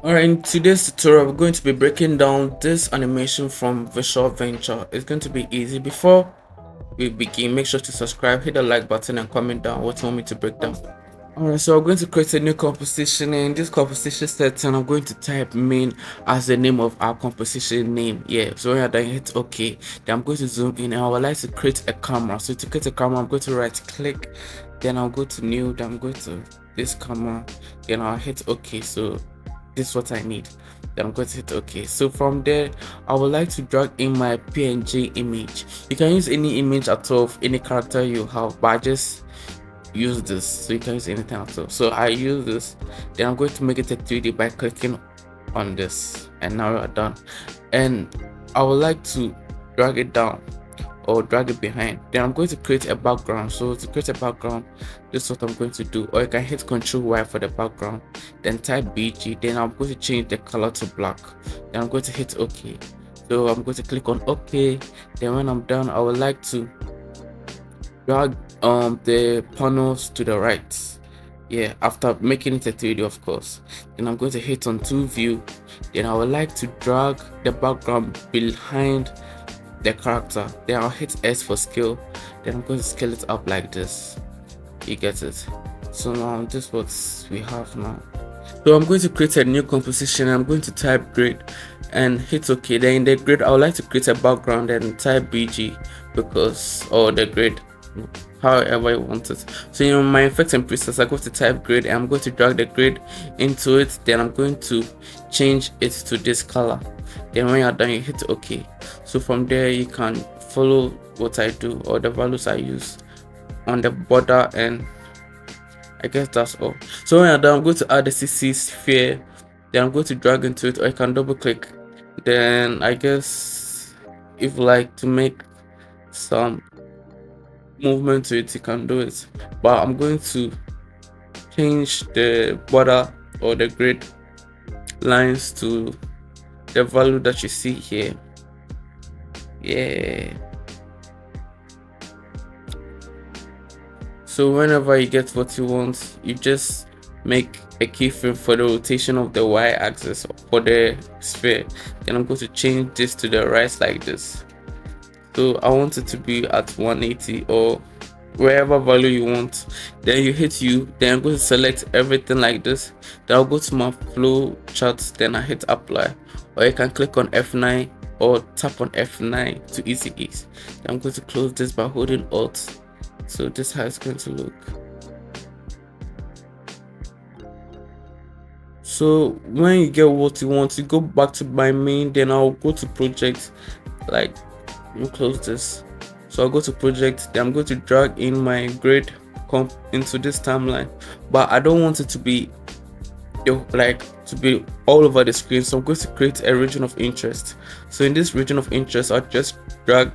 Alright, in today's tutorial, we're going to be breaking down this animation from Visual Venture. It's going to be easy. Before we begin, make sure to subscribe, hit the like button, and comment down what you want me to break down. Alright, so I'm going to create a new composition. In this composition setting, I'm going to type main as the name of our composition name. Yeah, so when you're done, hit OK. Then I'm going to zoom in and I would like to create a camera. So to create a camera, I'm going to right click, then I'll go to new, then I'm going to this camera, then I'll hit OK. So this is what I need. Then I'm going to hit OK. So from there, I would like to drag in my PNG image. You can use any image at all, any character you have, but I just use this, so you can use anything at all. So I use this, then I'm going to make it a 3D by clicking on this, and now we're done. And I would like to drag it down or drag it behind. Then I'm going to create a background. So to create a background, this is what I'm going to do. Or you can hit Ctrl Y for the background, then type BG. Then I'm going to change the color to black. Then I'm going to hit OK. So I'm going to click on OK. Then when I'm done, I would like to drag the panels to the right. Yeah, after making it a 3D, of course. Then I'm going to hit on 2 view. Then I would like to drag the background behind the character. Then I'll hit S for scale. Then I'm going to scale it up like this. You get it? So now this is what we have now. So I'm going to create a new composition. I'm going to type grid and hit OK. Then in the grid, I would like to create a background and type BG because, or the grid, however you want it. So in my effects and presets, I go to type grid and I'm going to drag the grid into it. Then I'm going to change it to this color. Then when you're done, you hit OK. So from there, you can follow what I do or the values I use on the border, and I guess that's all. So when I'm done, I'm going to add the CC sphere. Then I'm going to drag into it, or I can double click. Then I guess if you like to make some movement to it, you can do it. But I'm going to change the border or the grid lines to the value that you see here. Yeah. So whenever you get what you want, you just make a keyframe for the rotation of the y-axis for the sphere. Then I'm going to change this to the right like this. So I want it to be at 180 or wherever value you want. Then you hit U. Then I'm going to select everything like this. Then I'll go to my flow chart. Then I hit apply, or you can click on F9 or tap on F9 to easy ease. Then I'm going to close this by holding Alt. So this is how it's going to look. So when you get what you want, you go back to my main. Then I'll go to project, like, you close this. So I'll go to project. Then I'm going to drag in my grid comp into this timeline, but I don't want it to be all over the screen. So I'm going to create a region of interest. So in this region of interest, I'll just drag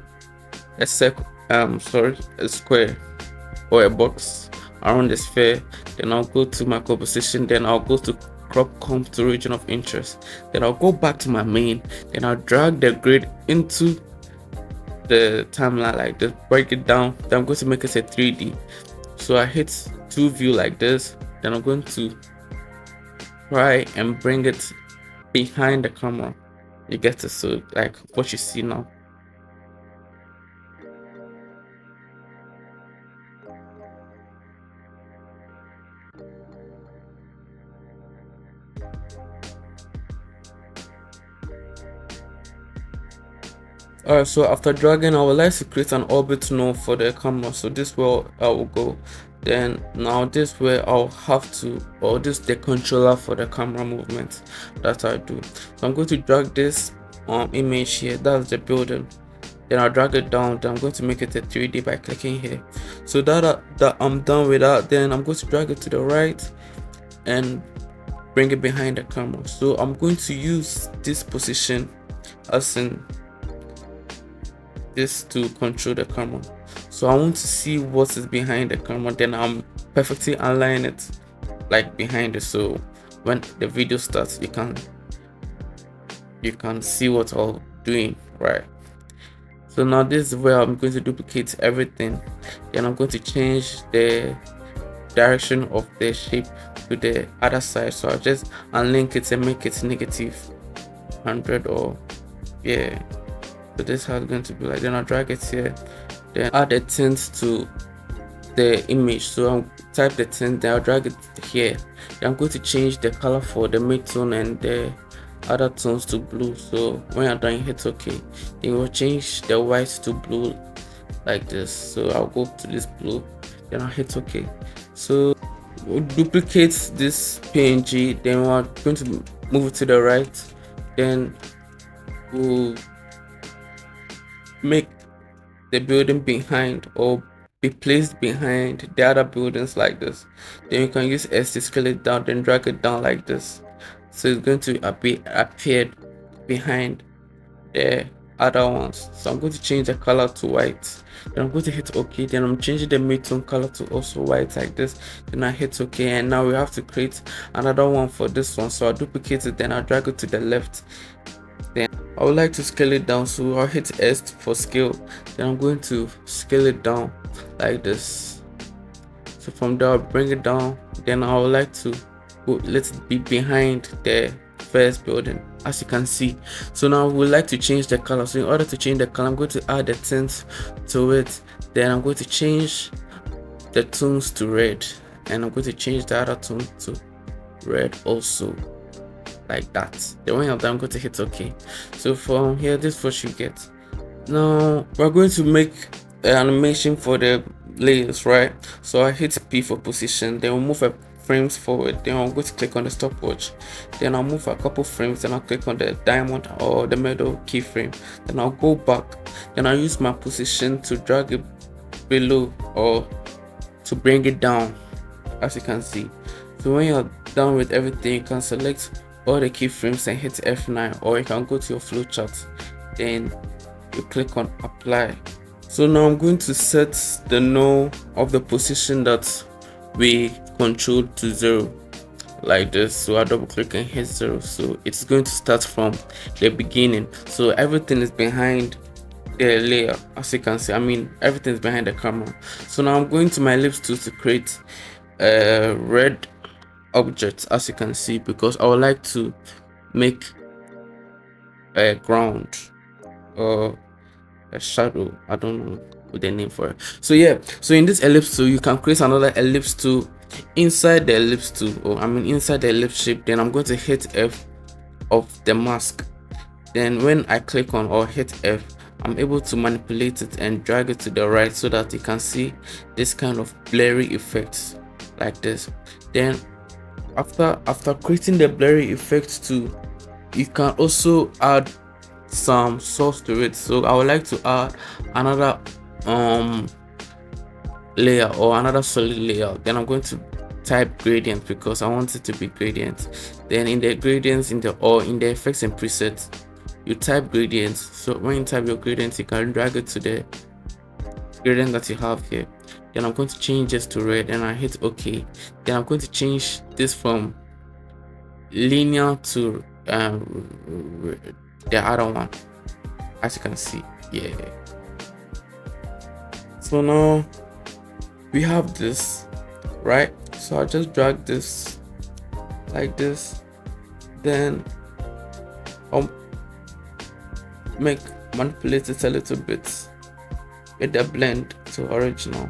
a square or a box around the sphere. Then I'll go to my composition. Then I'll go to crop comp to region of interest. Then I'll go back to my main. Then I'll drag the grid into the timeline like this, break it down. Then I'm going to make it a 3D. So I hit 2 view like this. Then I'm going to try and bring it behind the camera. You get it? So like what you see now. Alright, so after dragging, I would like to create an orbit node for the camera. So this where I will go. Then now this where I'll have to, or this the controller for the camera movement that I do. So I'm going to drag this image here. That's the building. Then I'll drag it down. Then I'm going to make it a 3D by clicking here. So that I'm done with that. Then I'm going to drag it to the right and bring it behind the camera. So I'm going to use this position as in this to control the camera. So I want to see what is behind the camera. Then I'm perfectly align it like behind it, so when the video starts you can see what I'm doing, right? So now this is where I'm going to duplicate everything. Then I'm going to change the direction of the shape to the other side, so I'll just unlink it and make it negative 100, or yeah. So this is how it's going to be like. Then I'll drag it here, then add a tint to the image. So I'll type the tint, then I'll drag it here. Then I'm going to change the color for the midtone and the other tones to blue. So when you're done, hit OK. Then we'll change the white to blue like this. So I'll go to this blue, then I'll hit OK. So we'll duplicate this PNG, then we're going to move it to the right, then we'll make the building behind, or be placed behind the other buildings like this. Then you can use S to scale it down, then drag it down like this, so it's going to appear behind the other ones. So I'm going to change the color to white, then I'm going to hit OK. Then I'm changing the midtone color to also white like this, then I hit OK. And now we have to create another one for this one, so I'll duplicate it, then I'll drag it to the left. Then I would like to scale it down, so I'll hit S for scale, then I'm going to scale it down like this. So from there I'll bring it down, then I would like to let it be behind the first building, as you can see. So now we would like to change the color. So in order to change the color, I'm going to add a tint to it, then I'm going to change the tones to red, and I'm going to change the other tone to red also, like that. Then when you're done, I'm going to hit OK. So from here, this is what you get. Now we're going to make an animation for the layers, right? So I hit P for position, then we'll move a frames forward, then I'm going to click on the stopwatch, then I'll move a couple frames, then I'll click on the diamond or the middle keyframe, then I'll go back, then I'll use my position to drag it below or to bring it down, as you can see. So when you're done with everything, you can select all the keyframes and hit F9, or you can go to your flowchart, then you click on apply. So now I'm going to set the null of the position that we controlled to 0 like this. So I double click and hit 0, so it's going to start from the beginning. So everything is behind the layer, as you can see. I mean, everything is behind the camera. So now I'm going to my ellipse tool to create a red object, as you can see, because I would like to make a ground or a shadow. I don't know what the name for it. So yeah, so in this ellipse tool, you can create another ellipse tool inside the ellipse tool, or I mean inside the ellipse shape. Then I'm going to hit F of the mask. Then when I click on or hit F, I'm able to manipulate it and drag it to the right, so that you can see this kind of blurry effects like this. Then after creating the blurry effect too, you can also add some source to it. So I would like to add another layer or another solid layer. Then I'm going to type gradient, because I want it to be gradient. Then in the gradients, in the effects and presets, you type gradient. So when you type your gradient, you can drag it to the gradient that you have here. Then I'm going to change this to red, and I hit OK. Then I'm going to change this from linear to the other one, as you can see. Yeah, so now we have this, right? So I just drag this like this, then I'll manipulate it a little bit with the blend to original,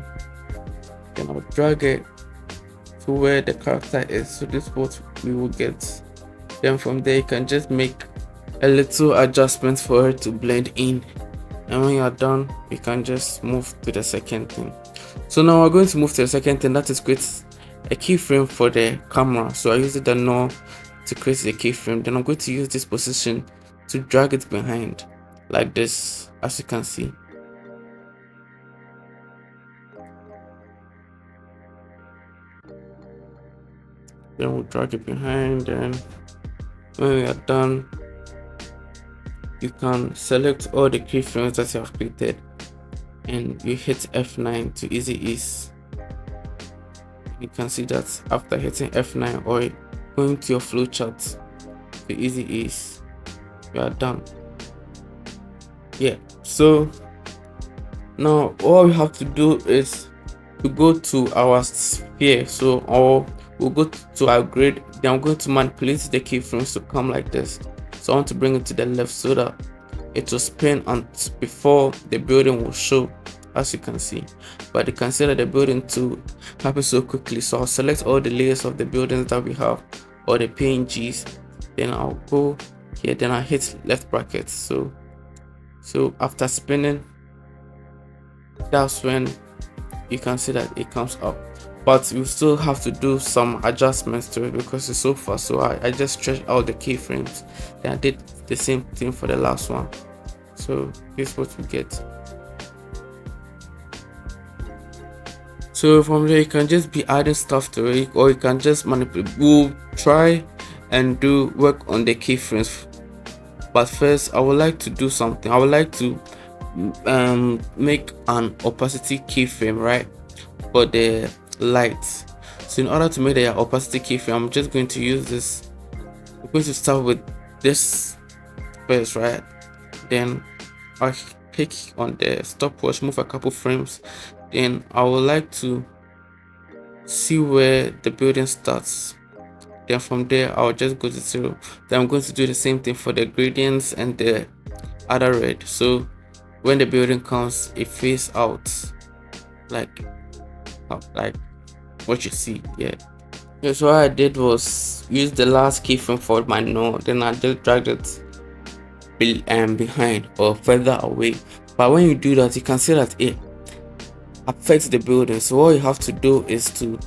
then I'll drag it to where the character is. So this is what we will get. Then from there, you can just make a little adjustment for it to blend in, and when you're done, you can just move to the second thing. So now we're going to move to the second thing, that is create a keyframe for the camera. So I use the null to create the keyframe. Then I'm going to use this position to drag it behind like this, as you can see. Then we'll drag it behind, and when we are done, you can select all the keyframes that you have created, and you hit F9 to easy ease. You can see that after hitting F9 or going to your flowchart to easy ease, you are done. Yeah, so now all we have to do is to go to our sphere, so or we'll go to our grid. Then I'm going to manipulate the keyframes to come like this. So I want to bring it to the left so that it will spin and before the building will show, as you can see. But you can see that the building too happens so quickly. So I'll select all the layers of the buildings that we have, or the PNGs. Then I'll go here, then I hit left bracket. So after spinning, that's when you can see that it comes up. But you still have to do some adjustments to it because it's so fast. So I just stretched out the keyframes. Then I did the same thing for the last one. So this is what we get. So from there you can just be adding stuff to it, or you can just manipulate. We'll try and do work on the keyframes, but first I would like to do something. I would like to make an opacity keyframe, right, for the lights. So in order to make the opacity keyframe, I'm just going to use this. I'm going to start with this first, right? Then I click on the stopwatch, move a couple frames. Then I would like to see where the building starts. Then from there I'll just go to 0. Then I'm going to do the same thing for the gradients and the other red. So when the building comes, it fades out like what you see. Yeah, so what I did was use the last keyframe for my node, then I just dragged it behind or further away. But when you do that, you can see that it affects the building. So all you have to do is to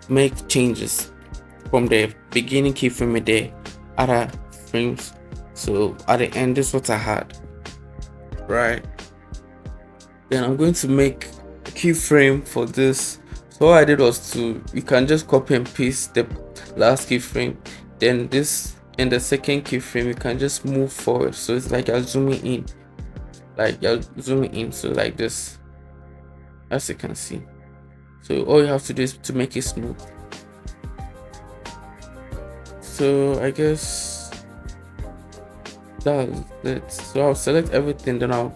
make changes from the beginning keyframe with the other frames. So at the end, this is what I had, right? Then I'm going to make a keyframe for this. So all I did was you can just copy and paste the last keyframe, then this in the second keyframe you can just move forward. So it's like you're zooming in, so like this, as you can see. So all you have to do is to make it smooth. So I guess that's it. So I'll select everything, then I'll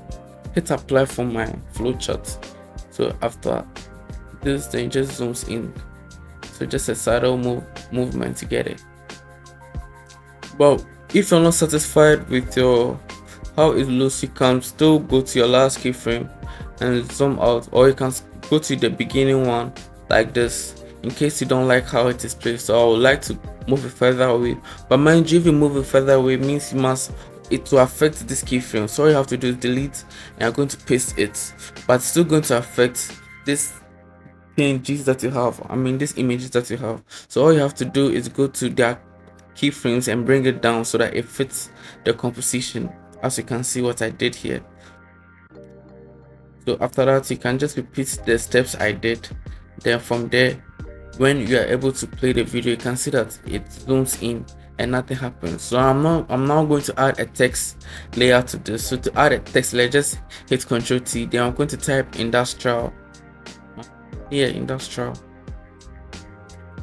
hit apply for my flowchart. So after this, then just zooms in. So just a subtle movement to get it. But if you're not satisfied with your how it looks, you can still go to your last keyframe and zoom out, or you can go to the beginning one like this in case you don't like how it is placed. So I would like to move it further away, but mind you, if you move it further away, means it will affect this keyframe. So all you have to do is delete and I'm going to paste it, but it's still going to affect this PNGs that you have, these images that you have. So all you have to do is go to their keyframes and bring it down so that it fits the composition, as you can see what I did here. So after that, you can just repeat the steps I did. Then from there, when you are able to play the video, you can see that it zooms in and nothing happens. So I'm now going to add a text layer to this. So to add a text layer, just hit Ctrl T. Then I'm going to type industrial. Yeah, industrial.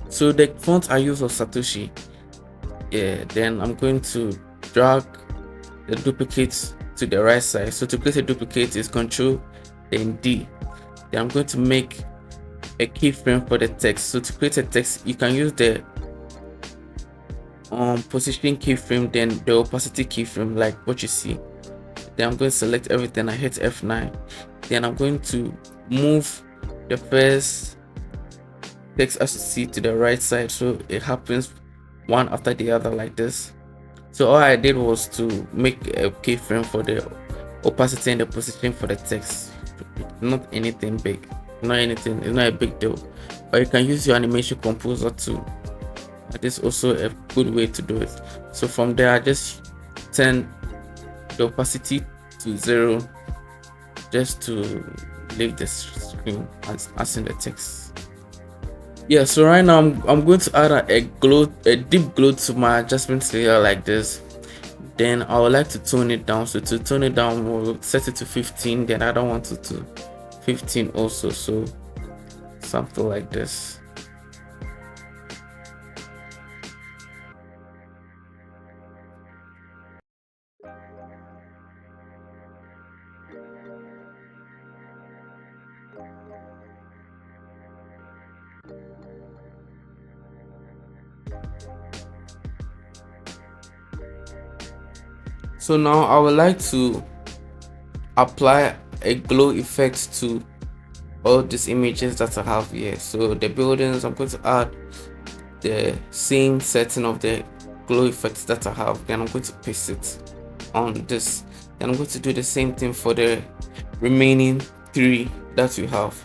So the font I use was Satoshi. Yeah, then I'm going to drag the duplicate to the right side. So to place a duplicate is Ctrl then D. Then I'm going to make a keyframe for the text. So to create a text, you can use the positioning keyframe, then the opacity keyframe, like what you see. Then I'm going to select everything. I hit F9. Then I'm going to move the first text as you see to the right side, so it happens one after the other like this. So all I did was to make a keyframe for the opacity and the positioning for the text. Not anything big, it's not a big deal, but you can use your animation composer too. That is also a good way to do it. So from there, I just turn the opacity to 0 just to leave the screen as in the text. Yeah, so right now I'm going to add a deep glow to my adjustment layer like this. Then I would like to tone it down. So to tone it down, we'll set it to 15. Then I don't want it to 15 also, so something like this. So now I would like to apply a glow effect to all these images that I have here. So the buildings, I'm going to add the same setting of the glow effects that I have, then I'm going to paste it on this. Then I'm going to do the same thing for the remaining 3 that we have.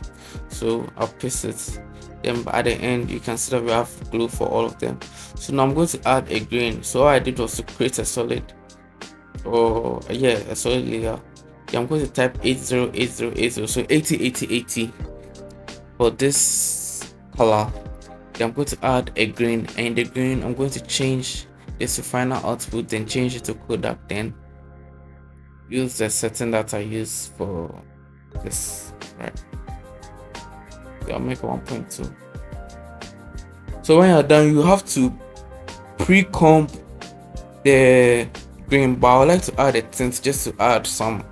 So I'll paste it, then at the end you can see that we have glue for all of them. So now I'm going to add a grain. So all I did was to create a solid, or yeah, a solid layer. Yeah, I'm going to type 808080, so 808080 for this color. Then I'm going to add a grain, and in the grain I'm going to change this to final output, then change it to Kodak, then use the setting that I use for this, right? So I'll make 1.2. So when you're done, you have to pre-comp the grain, but I would like to add a tint just to add some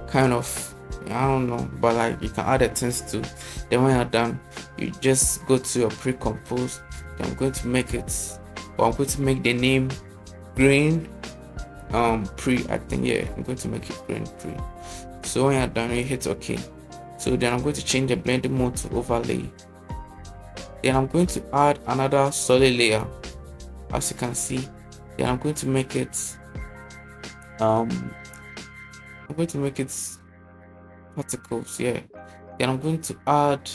kind of, I don't know, but like you can add a tint too. Then when you're done, you just go to your pre-compose. Then I'm going to make it, or I'm going to make the name grain pre, I think, yeah, I'm going to make it grain pre. So when you're done, you hit OK. So then I'm going to change the blending mode to overlay. Then I'm going to add another solid layer, as you can see. Then I'm going to make it particles, yeah. Then I'm going to add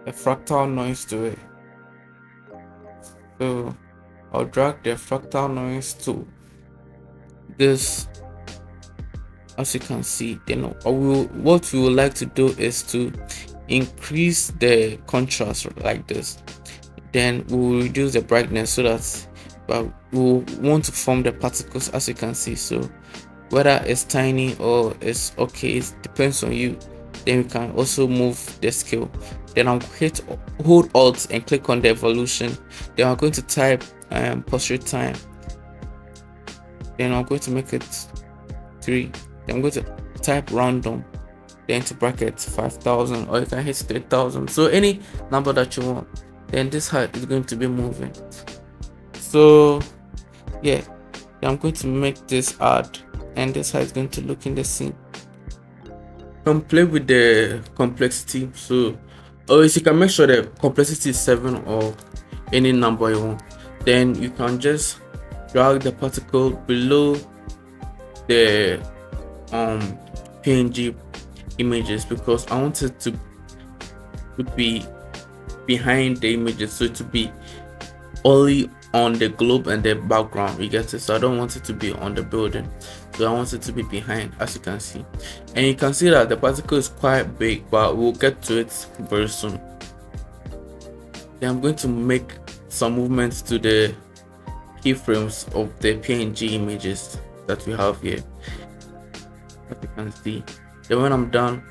a fractal noise to it. So I'll drag the fractal noise to this, as you can see. Then what we would like to do is to increase the contrast like this. Then we'll reduce the brightness so that we'll want to form the particles, as you can see. So whether it's tiny or it's okay, it depends on you. Then we can also move the scale. Then I'll hold Alt and click on the evolution. Then I'm going to type portrait time. Then I'm going to make it 3. Then I'm going to type random, then into brackets 5,000, or you can hit 3,000. So any number that you want. Then this height is going to be moving. So yeah, I'm going to make this add, and this height is going to look in the scene. Can play with the complexity. So always you can make sure the complexity is 7 or any number you want. Then you can just drag the particle below the PNG images, because I want it to be behind the images, so to be only on the globe and the background, you get it. So I don't want it to be on the building, so I want it to be behind, as you can see. And you can see that the particle is quite big, but we'll get to it very soon. Then I'm going to make some movements to the keyframes of the PNG images that we have here, as you can see. Then when I'm done,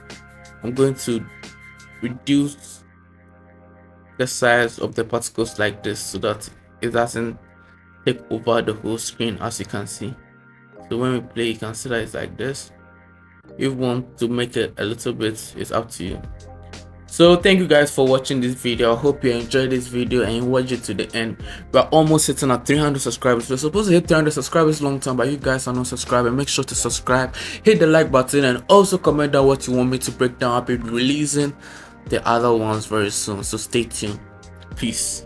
I'm going to reduce the size of the particles like this, so that it doesn't take over the whole screen, as you can see. So when we play, you can see that it's like this. If you want to make it a little bit, it's up to you. So thank you guys for watching this video. I hope you enjoyed this video and you watched it to the end. We're almost hitting at 300 subscribers. We're supposed to hit 300 subscribers long time, but you guys are not subscribing. Make sure to subscribe, hit the like button, and also comment down what you want me to break down. I'll be releasing the other ones very soon, so stay tuned. Peace.